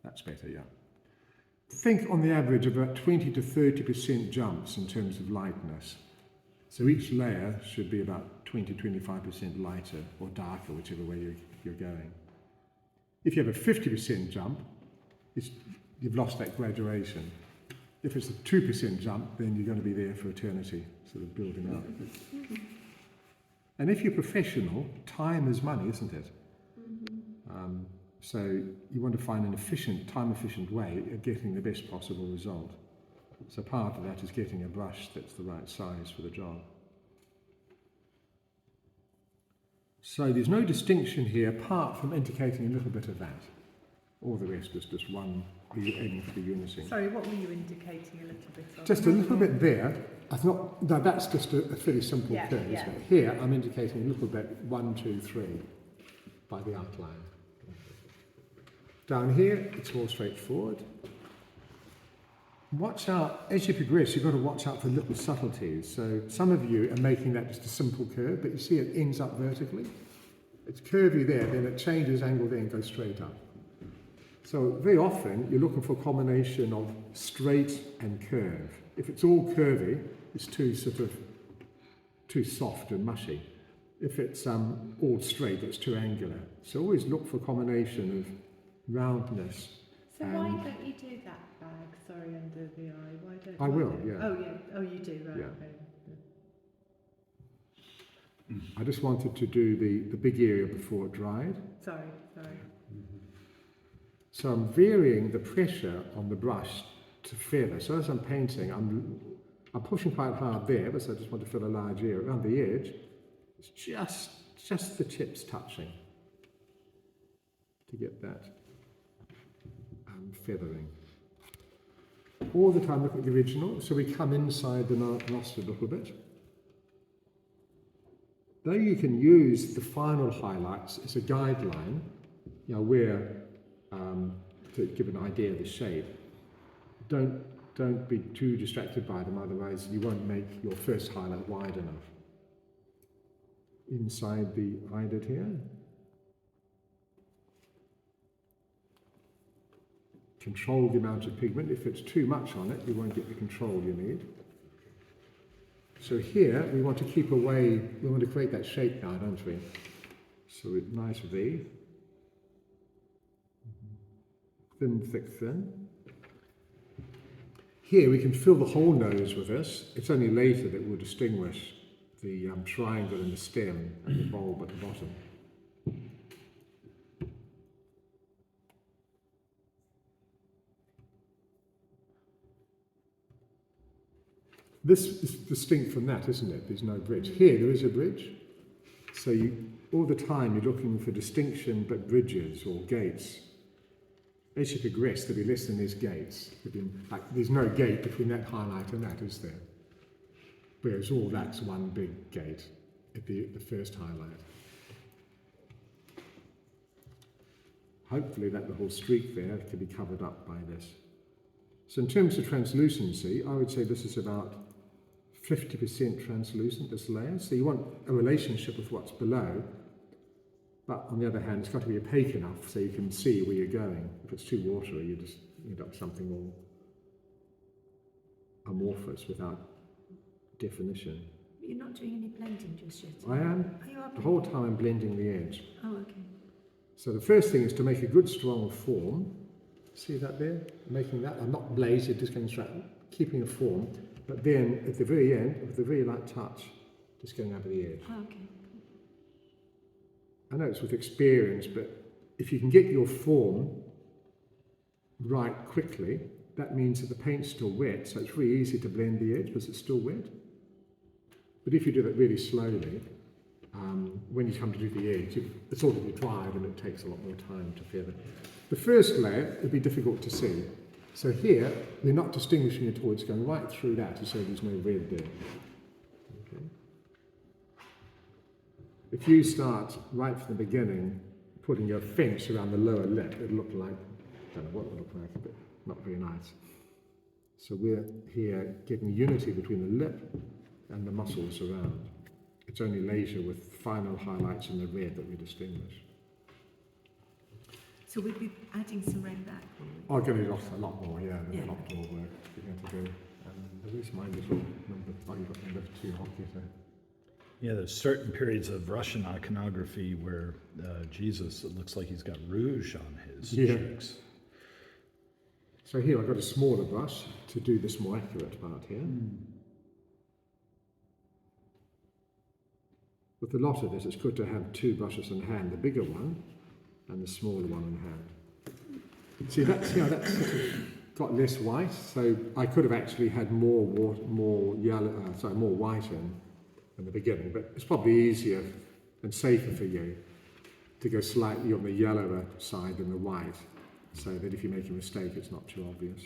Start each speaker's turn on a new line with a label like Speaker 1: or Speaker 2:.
Speaker 1: That's better, yeah. Think on the average about 20 to 30% jumps in terms of lightness. So each layer should be about 20-25% lighter or darker, whichever way you're going. If you have a 50% jump, you've lost that graduation. If it's a 2% jump, then you're going to be there for eternity, sort of building up. And if you're professional, time is money, isn't it? So you want to find an time-efficient way of getting the best possible result. So part of that is getting a brush that's the right size for the job. So there's no distinction here apart from indicating a little bit of that. All the rest is just one, aiming for the unison.
Speaker 2: Sorry, what were you indicating a little bit of?
Speaker 1: Just a little bit there. No, that's just a fairly simple curve, isn't it? Here I'm indicating a little bit, 1, 2, 3, by the outline. Down here, it's more straightforward. Watch out, as you progress, you've got to watch out for little subtleties. So some of you are making that just a simple curve, but you see it ends up vertically. It's curvy there, then it changes angle there and goes straight up. So very often, you're looking for a combination of straight and curve. If it's all curvy, it's too soft and mushy. If it's all straight, it's too angular. So always look for a combination of roundness.
Speaker 2: So why don't you do that bag? Sorry, under the eye. Why don't
Speaker 1: I will, yeah.
Speaker 2: Oh yeah. Oh, you do, right?
Speaker 1: Yeah.
Speaker 2: Okay.
Speaker 1: I just wanted to do the big area before it dried.
Speaker 2: Sorry.
Speaker 1: So I'm varying the pressure on the brush to feather. So as I'm painting, I'm pushing quite hard there, but so I just want to fill a large area. Around the edge, it's just the tips touching to get that feathering. All the time look at the original, so we come inside the nostril a little bit. Though you can use the final highlights as a guideline, where to give an idea of the shape, don't be too distracted by them, otherwise you won't make your first highlight wide enough. Inside the eyelid here. Control the amount of pigment. If it's too much on it, you won't get the control you need. So here, we want to keep away, we want to create that shape now, don't we? So a nice V. Thin, thick, thin. Here we can fill the whole nose with this. It's only later that we'll distinguish the triangle in the stem and the bulb at the bottom. This is distinct from that, isn't it? There's no bridge. Here there is a bridge. So all the time you're looking for distinction but bridges or gates. As you progress, there'll be less than these gates. There's no gate between that highlight and that, is there? Whereas all that's one big gate at the first highlight. Hopefully that little streak there can be covered up by this. So in terms of translucency, I would say this is about 50% translucent, this layer. So you want a relationship with what's below, but on the other hand, it's got to be opaque enough so you can see where you're going. If it's too watery, you just end up with something more amorphous without definition.
Speaker 3: You're not doing any blending just yet?
Speaker 1: I am.
Speaker 3: Oh, you are.
Speaker 1: The whole time I'm blending the edge.
Speaker 3: Oh, okay.
Speaker 1: So the first thing is to make a good strong form. See that there? Making that, I'm not blazed, just going straight, keeping a form. But then at the very end, with a very light touch, just going over the edge.
Speaker 3: Oh, okay.
Speaker 1: I know it's with experience, but if you can get your form right quickly, that means that the paint's still wet, so it's really easy to blend the edge because it's still wet. But if you do that really slowly, when you come to do the edge, it's already dried and it takes a lot more time to feather. The first layer would be difficult to see. So here, we're not distinguishing at all, it's going right through that to show there's no red there. Okay. If you start right from the beginning, putting your fence around the lower lip, it'll look like, I don't know what it will look like, but not very nice. So we're here getting unity between the lip and the muscles around. It's only later with final highlights in the red that we distinguish.
Speaker 3: So we'd be adding some red back, will we?
Speaker 1: I'm going to do a lot more, yeah, there's
Speaker 3: Yeah.
Speaker 1: a lot more work you're going to do. Where's my little number? Oh, you've got number 2 hockey there.
Speaker 4: Yeah, there's certain periods of Russian iconography where Jesus, it looks like he's got rouge on his
Speaker 1: Yeah.
Speaker 4: cheeks.
Speaker 1: So here I've got a smaller brush to do this more accurate part here. With a lot of this, it's good to have 2 brushes in hand, the bigger one and the smaller one in hand. See, that's sort of got less white, so I could have actually had more white in the beginning, but it's probably easier and safer for you to go slightly on the yellower side than the white, so that if you make a mistake, it's not too obvious.